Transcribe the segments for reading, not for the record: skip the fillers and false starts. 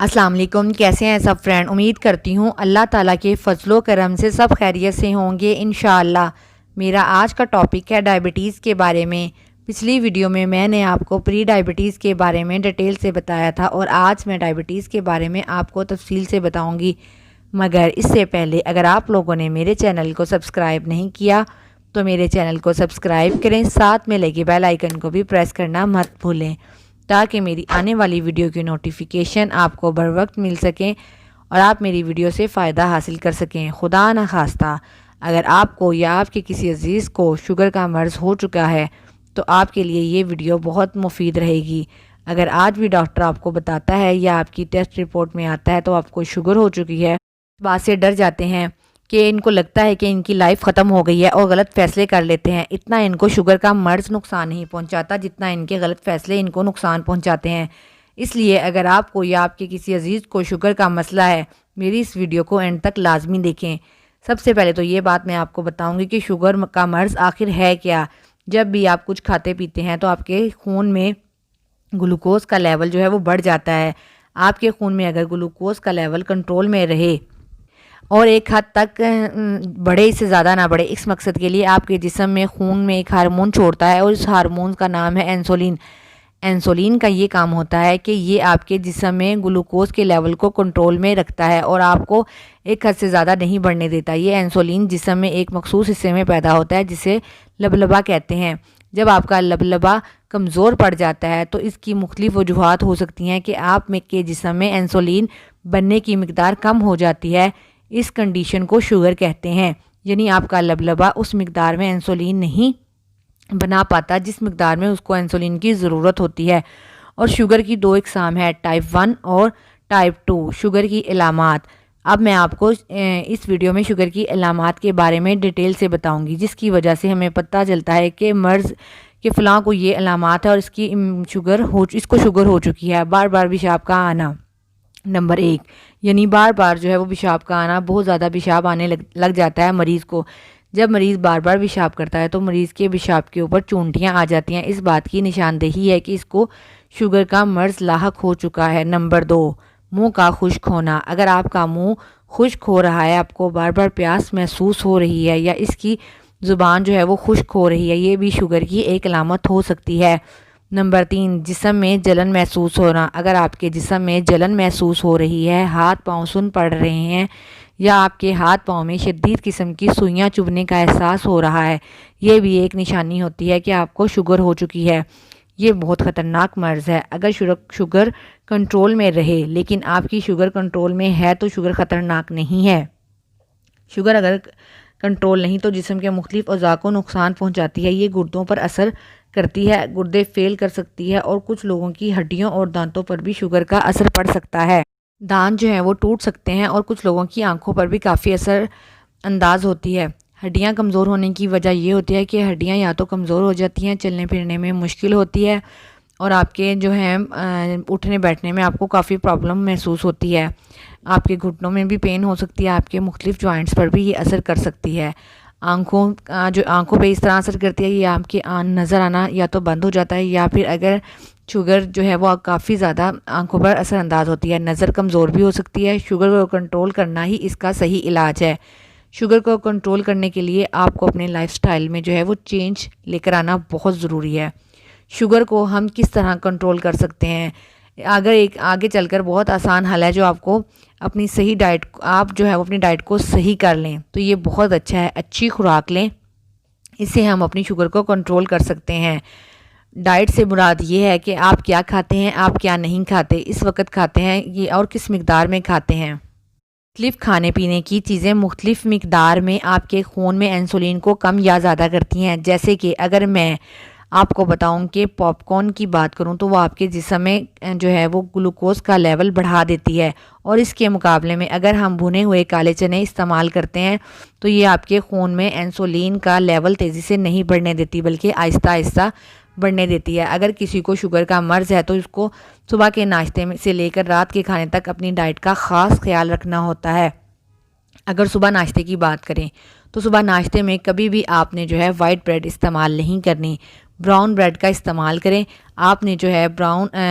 अस्सलाम वालेकुम। कैसे हैं सब फ्रेंड। उम्मीद करती हूँ अल्लाह ताला के फजलो करम से सब खैरियत से होंगे इंशाअल्लाह। मेरा आज का टॉपिक है डायबिटीज़ के बारे में। पिछली वीडियो में मैंने आपको प्री डायबिटीज़ के बारे में डिटेल से बताया था और आज मैं डायबिटीज़ के बारे में आपको तफसील से बताऊँगी। मगर इससे पहले अगर आप लोगों ने मेरे चैनल को सब्सक्राइब नहीं किया तो मेरे चैनल को सब्सक्राइब करें, साथ में लगे बेल आइकन को भी प्रेस करना मत भूलें ताकि मेरी आने वाली वीडियो की नोटिफिकेशन आपको बर वक्त मिल सकें और आप मेरी वीडियो से फ़ायदा हासिल कर सकें। खुदा न खास्ता अगर आपको या आपके किसी अजीज़ को शुगर का मर्ज़ हो चुका है तो आपके लिए ये वीडियो बहुत मुफीद रहेगी। अगर आज भी डॉक्टर आपको बताता है या आपकी टेस्ट रिपोर्ट में आता है तो आपको शुगर हो चुकी है, बात से डर जाते हैं कि इनको लगता है कि इनकी लाइफ ख़त्म हो गई है और गलत फ़ैसले कर लेते हैं। इतना इनको शुगर का मर्ज़ नुकसान नहीं पहुंचाता जितना इनके गलत फ़ैसले इनको नुकसान पहुंचाते हैं। इसलिए अगर आपको या आपके किसी अजीज़ को शुगर का मसला है, मेरी इस वीडियो को एंड तक लाजमी देखें। सबसे पहले तो ये बात मैं आपको बताऊँगी कि शुगर का मर्ज़ आखिर है क्या। जब भी आप कुछ खाते पीते हैं तो आपके खून में ग्लूकोज़ का लेवल जो है वो बढ़ जाता है। आपके खून में अगर ग्लूकोज़ का लेवल कंट्रोल में रहे और एक हद तक बढ़े, इससे ज़्यादा ना बढ़े, इस मकसद के लिए आपके जिस्म में खून में एक हार्मोन छोड़ता है और इस हार्मोन का नाम है इंसुलिन। इंसुलिन का ये काम होता है कि ये आपके जिस्म में ग्लूकोज़ के लेवल को कंट्रोल में रखता है और आपको एक हद से ज़्यादा नहीं बढ़ने देता। ये इंसुलिन जिस्म में एक मखसूस हिस्से में पैदा होता है जिसे लबलबा कहते हैं। जब आपका लबलबा कमज़ोर पड़ जाता है तो इसकी मुख्तलिफ़ वजूहात हो सकती हैं कि आप में के जिस्म में इंसुलिन बनने की मिकदार कम हो जाती है। इस कंडीशन को शुगर कहते हैं, यानी आपका लबलबा उस मिकदार में इंसुलिन नहीं बना पाता जिस मिकदार में उसको इंसुलिन की ज़रूरत होती है। और शुगर की दो इकसाम है, टाइप 1 और टाइप 2। शुगर की अलामात अब मैं आपको इस वीडियो में शुगर की अलामात के बारे में डिटेल से बताऊंगी, जिसकी वजह से हमें पता चलता है कि मर्ज़ के फ़लाँ को ये अलामात है और इसको शुगर हो चुकी है। बार बार पेशाब का आना, नंबर 1, यानी बार बार जो है वो पेशाब का आना, बहुत ज़्यादा पेशाब आने लग जाता है मरीज़ को। जब मरीज़ बार बार पेशाब करता है तो मरीज़ के पेशाब के ऊपर चूंटियाँ आ जाती हैं। इस बात की निशानदेही है कि इसको शुगर का मर्ज़ लाहक हो चुका है। नंबर 2, मुंह का खुश्क होना। अगर आपका मुंह खुश्क हो रहा है, आपको बार बार प्यास महसूस हो रही है या इसकी ज़ुबान जो है वो खुश्क हो रही है, ये भी शुगर की एक अलामत हो सकती है। नंबर 3, जिस्म में जलन महसूस होना। अगर आपके जिस्म में जलन महसूस हो रही है, हाथ पाँव सुन पड़ रहे हैं या आपके हाथ पाँव में शदीद किस्म की सुइयाँ चुभने का एहसास हो रहा है, ये भी एक निशानी होती है कि आपको शुगर हो चुकी है। ये बहुत ख़तरनाक मर्ज़ है। अगर शुगर कंट्रोल में रहे, लेकिन आपकी शुगर कंट्रोल में है तो शुगर ख़तरनाक नहीं है। शुगर अगर कंट्रोल नहीं तो जिस्म के मुख्तलिफ अज़ा को नुकसान पहुँचाती है। ये गुर्दों पर असर करती है, गुर्दे फेल कर सकती है और कुछ लोगों की हड्डियों और दांतों पर भी शुगर का असर पड़ सकता है। दांत जो हैं वो टूट सकते हैं और कुछ लोगों की आंखों पर भी काफ़ी असर अंदाज होती है। हड्डियां कमज़ोर होने की वजह ये होती है कि हड्डियां या तो कमज़ोर हो जाती हैं, चलने फिरने में मुश्किल होती है और आपके जो हैं उठने बैठने में आपको काफ़ी प्रॉब्लम महसूस होती है। आपके घुटनों में भी पेन हो सकती है, आपके मुख्तलिफ जॉइंट्स पर भी ये असर कर सकती है। आँखों पे इस तरह असर करती है कि आपके नज़र आना या तो बंद हो जाता है या फिर अगर शुगर जो है वो काफ़ी ज़्यादा आँखों पर असरअंदाज होती है, नज़र कमज़ोर भी हो सकती है। शुगर को कंट्रोल करना ही इसका सही इलाज है। शुगर को कंट्रोल करने के लिए आपको अपने लाइफस्टाइल में जो है वो चेंज लेकर आना बहुत ज़रूरी है। शुगर को हम किस तरह कंट्रोल कर सकते हैं? आगे चलकर बहुत आसान हल है जो आपको अपनी सही डाइट, आप जो है वो अपनी डाइट को सही कर लें तो ये बहुत अच्छा है। अच्छी खुराक लें, इससे हम अपनी शुगर को कंट्रोल कर सकते हैं। डाइट से मुराद ये है कि आप क्या खाते हैं, आप क्या नहीं खाते, इस वक्त खाते हैं ये और किस मिकदार में खाते हैं। मुख्तलिफ खाने पीने की चीज़ें मुख्तलिफ मिकदार में आपके खून में इंसुलिन को कम या ज़्यादा करती हैं। जैसे कि अगर मैं आपको बताऊं कि पॉपकॉर्न की बात करूं तो वो आपके जिस्म में जो है वो ग्लूकोज़ का लेवल बढ़ा देती है और इसके मुकाबले में अगर हम भुने हुए काले चने इस्तेमाल करते हैं तो ये आपके खून में इंसुलिन का लेवल तेज़ी से नहीं बढ़ने देती बल्कि आहिस्ता आहिस्ता बढ़ने देती है। अगर किसी को शुगर का मर्ज़ है तो उसको सुबह के नाश्ते में से लेकर रात के खाने तक अपनी डाइट का ख़ास ख्याल रखना होता है। अगर सुबह नाश्ते की बात करें तो सुबह नाश्ते में कभी भी आपने जो है वाइट ब्रेड इस्तेमाल नहीं करनी। ब्राउन ब्रेड का इस्तेमाल करें। आपने जो है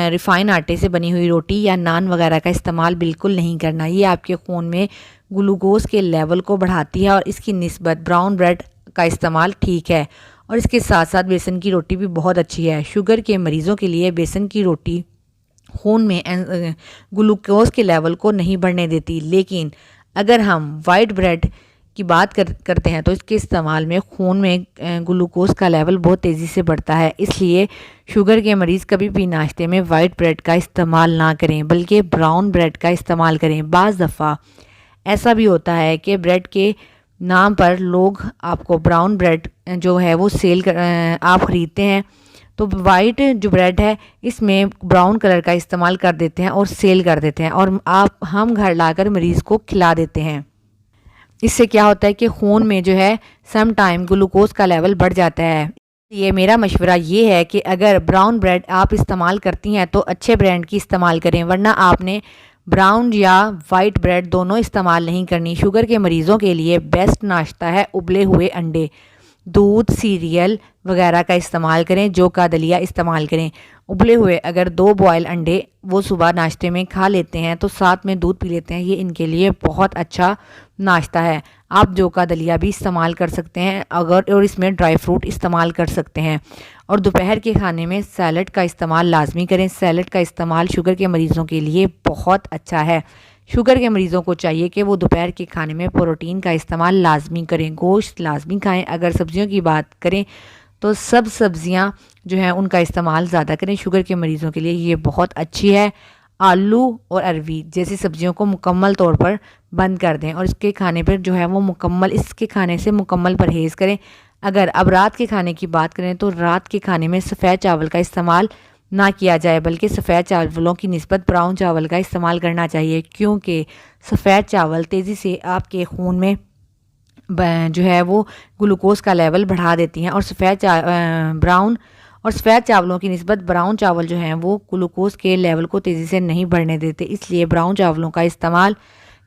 रिफ़ाइन आटे से बनी हुई रोटी या नान वगैरह का इस्तेमाल बिल्कुल नहीं करना। ये आपके खून में ग्लूकोज़ के लेवल को बढ़ाती है और इसकी निस्बत ब्राउन ब्रेड का इस्तेमाल ठीक है। और इसके साथ साथ बेसन की रोटी भी बहुत अच्छी है। शुगर के मरीज़ों के लिए बेसन की रोटी खून में ग्लूकोज़ के लेवल को नहीं बढ़ने देती, लेकिन अगर हम वाइट ब्रेड की बात करते हैं तो इसके इस्तेमाल में खून में ग्लूकोज़ का लेवल बहुत तेज़ी से बढ़ता है। इसलिए शुगर के मरीज़ कभी भी नाश्ते में वाइट ब्रेड का इस्तेमाल ना करें, बल्कि ब्राउन ब्रेड का इस्तेमाल करें। बाज़ दफ़ा ऐसा भी होता है कि ब्रेड के नाम पर लोग आपको ब्राउन ब्रेड जो है वो आप ख़रीदते हैं, तो वाइट जो ब्रेड है इसमें ब्राउन कलर का इस्तेमाल कर देते हैं और सेल कर देते हैं और हम घर लाकर मरीज़ को खिला देते हैं। इससे क्या होता है कि खून में जो है सम टाइम ग्लूकोज़ का लेवल बढ़ जाता है। ये मेरा मशवरा ये है कि अगर ब्राउन ब्रेड आप इस्तेमाल करती हैं तो अच्छे ब्रांड की इस्तेमाल करें, वरना आपने ब्राउन या वाइट ब्रेड दोनों इस्तेमाल नहीं करनी। शुगर के मरीज़ों के लिए बेस्ट नाश्ता है उबले हुए अंडे, दूध, सीरियल वगैरह का इस्तेमाल करें, जौ का दलिया इस्तेमाल करें। उबले हुए अगर 2 बॉयल अंडे वो सुबह नाश्ते में खा लेते हैं तो साथ में दूध पी लेते हैं, ये इनके लिए बहुत अच्छा नाश्ता है। आप जौ का दलिया भी इस्तेमाल कर सकते हैं और इसमें ड्राई फ्रूट इस्तेमाल कर सकते हैं। और दोपहर के खाने में सैलड का इस्तेमाल लाजमी करें। सैलड का इस्तेमाल शुगर के मरीज़ों के लिए बहुत अच्छा है। शुगर के मरीज़ों को चाहिए कि वो दोपहर के खाने में प्रोटीन का इस्तेमाल लाजमी करें, गोश्त लाजमी खाएं। अगर सब्जियों की बात करें तो सब सब्जियां जो हैं उनका इस्तेमाल ज़्यादा करें। शुगर के मरीज़ों के लिए ये बहुत अच्छी है। आलू और अरवी जैसी सब्जियों को मुकम्मल तौर पर बंद कर दें और इसके खाने पर जो है वो इसके खाने से मुकम्मल परहेज़ करें। अगर अब रात के खाने की बात करें तो रात के खाने में सफ़ेद चावल का इस्तेमाल ना किया जाए, बल्कि सफ़ेद चावलों की निस्बत ब्राउन चावल का इस्तेमाल करना चाहिए, क्योंकि सफ़ेद चावल तेज़ी से आपके खून में जो है वो ग्लूकोज़ का लेवल बढ़ा देती हैं और सफ़ेद चावलों की निस्बत ब्राउन चावल जो हैं वो ग्लूकोज़ के लेवल को तेज़ी से नहीं बढ़ने देते। इसलिए ब्राउन चावलों का इस्तेमाल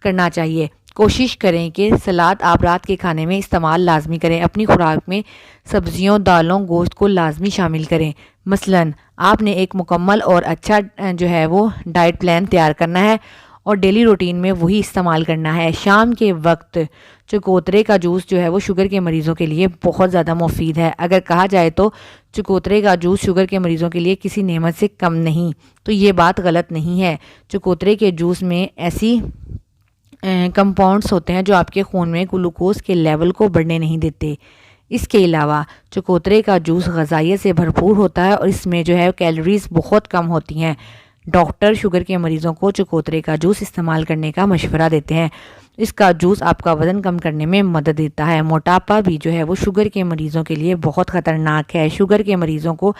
करना चाहिए। कोशिश करें कि सलाद आप रात के खाने में इस्तेमाल लाजमी करें। अपनी खुराक में सब्जियों, दालों, गोश्त को लाजमी शामिल करें। मसलन आपने एक मुकम्मल और अच्छा जो है वो डाइट प्लान तैयार करना है और डेली रूटीन में वही इस्तेमाल करना है। शाम के वक्त चकोतरे का जूस जो है वो शुगर के मरीज़ों के लिए बहुत ज़्यादा मुफीद है। अगर कहा जाए तो चकोतरे का जूस शुगर के मरीज़ों के लिए किसी नेमत से कम नहीं, तो ये बात गलत नहीं है। चकोतरे के जूस में ऐसी कंपाउंड्स होते हैं जो आपके खून में ग्लूकोज़ के लेवल को बढ़ने नहीं देते। इसके अलावा चकोतरे का जूस ग़िज़ाइयत से भरपूर होता है और इसमें जो है कैलोरीज़ बहुत कम होती हैं। डॉक्टर शुगर के मरीज़ों को चकोतरे का जूस इस्तेमाल करने का मशवरा देते हैं। इसका जूस आपका वज़न कम करने में मदद देता है। मोटापा भी जो है वो शुगर के मरीज़ों के लिए बहुत ख़तरनाक है। शुगर के मरीज़ों को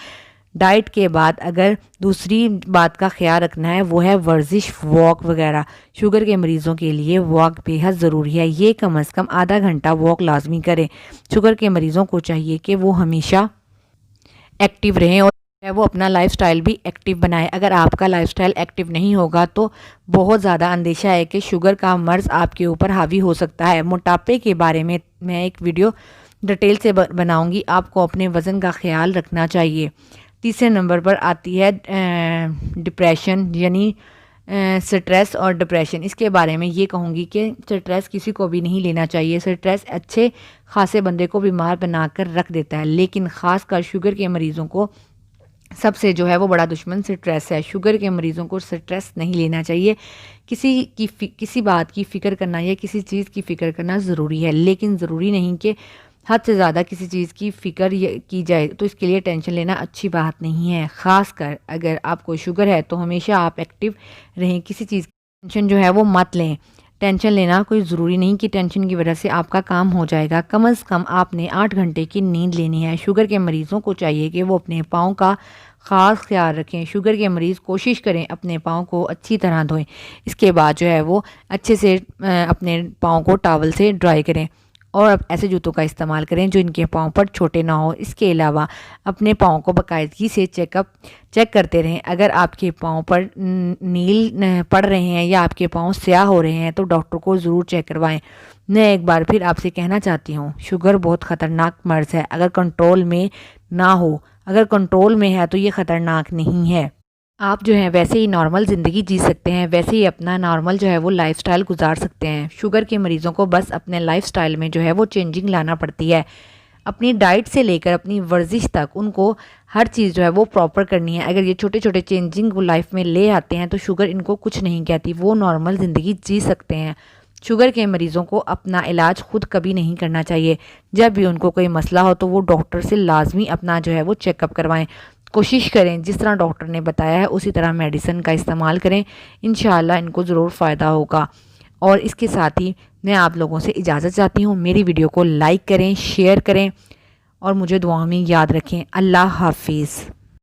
डाइट के बाद अगर दूसरी बात का ख्याल रखना है वो है वर्जिश, वॉक वगैरह। शुगर के मरीज़ों के लिए वॉक बेहद ज़रूरी है। ये कम से कम आधा घंटा वॉक लाजमी करें। शुगर के मरीज़ों को चाहिए कि वो हमेशा एक्टिव रहें और वो अपना लाइफस्टाइल भी एक्टिव बनाए। अगर आपका लाइफस्टाइल एक्टिव नहीं होगा तो बहुत ज़्यादा अंदेशा है कि शुगर का मर्ज़ आपके ऊपर हावी हो सकता है। मोटापे के बारे में मैं एक वीडियो डिटेल से बनाऊंगी। आपको अपने वज़न का ख्याल रखना चाहिए। तीसरे नंबर पर आती है डिप्रेशन, यानी स्ट्रेस और डिप्रेशन। इसके बारे में ये कहूँगी कि स्ट्रेस किसी को भी नहीं लेना चाहिए। स्ट्रेस अच्छे खासे बंदे को बीमार बनाकर रख देता है, लेकिन ख़ासकर शुगर के मरीज़ों को सबसे जो है वो बड़ा दुश्मन स्ट्रेस है। शुगर के मरीज़ों को स्ट्रेस नहीं लेना चाहिए। किसी बात की फ़िक्र करना या किसी चीज़ की फ़िक्र करना ज़रूरी है, लेकिन ज़रूरी नहीं कि हद से ज़्यादा किसी चीज़ की फ़िक्र की जाए, तो इसके लिए टेंशन लेना अच्छी बात नहीं है। ख़ासकर अगर आपको शुगर है तो हमेशा आप एक्टिव रहें, किसी चीज़ की टेंशन जो है वो मत लें। टेंशन लेना कोई ज़रूरी नहीं कि टेंशन की वजह से आपका काम हो जाएगा। कम से कम आपने 8 घंटे की नींद लेनी है। शुगर के मरीज़ों को चाहिए कि वो अपने पाँव का ख़ास ख्याल रखें। शुगर के मरीज़ कोशिश करें अपने पाँव को अच्छी तरह धोएं। इसके बाद जो है वो अच्छे से अपने पाँव को टॉवल से ड्राई करें और ऐसे जूतों का इस्तेमाल करें जो इनके पाँव पर छोटे ना हो। इसके अलावा अपने पाँव को बाकायदगी से चेक करते रहें। अगर आपके पाँव पर नील पड़ रहे हैं या आपके पाँव स्याह हो रहे हैं तो डॉक्टर को ज़रूर चेक करवाएं। मैं एक बार फिर आपसे कहना चाहती हूँ, शुगर बहुत ख़तरनाक मर्ज़ है। अगर कंट्रोल में ना हो। अगर कंट्रोल में है तो ये ख़तरनाक नहीं है। आप जो है वैसे ही नॉर्मल ज़िंदगी जी सकते हैं, वैसे ही अपना नॉर्मल जो है वो लाइफ़स्टाइल गुजार सकते हैं। शुगर के मरीज़ों को बस अपने लाइफ़स्टाइल में जो है वो चेंजिंग लाना पड़ती है। अपनी डाइट से लेकर अपनी वर्जिश तक उनको हर चीज़ जो है वो प्रॉपर करनी है। अगर ये छोटे छोटे चेंजिंग वो लाइफ में ले आते हैं तो शुगर इनको कुछ नहीं कहती, वो नॉर्मल ज़िंदगी जी सकते हैं। शुगर के मरीज़ों को अपना इलाज खुद कभी नहीं करना चाहिए। जब भी उनको कोई मसला हो तो वो डॉक्टर से लाजमी अपना जो है वो चेकअप करवाएं। कोशिश करें जिस तरह डॉक्टर ने बताया है उसी तरह मेडिसिन का इस्तेमाल करें। इंशाल्लाह इनको ज़रूर फ़ायदा होगा। और इसके साथ ही मैं आप लोगों से इजाज़त चाहती हूँ। मेरी वीडियो को लाइक करें, शेयर करें और मुझे दुआ में याद रखें। अल्लाह हाफिज़।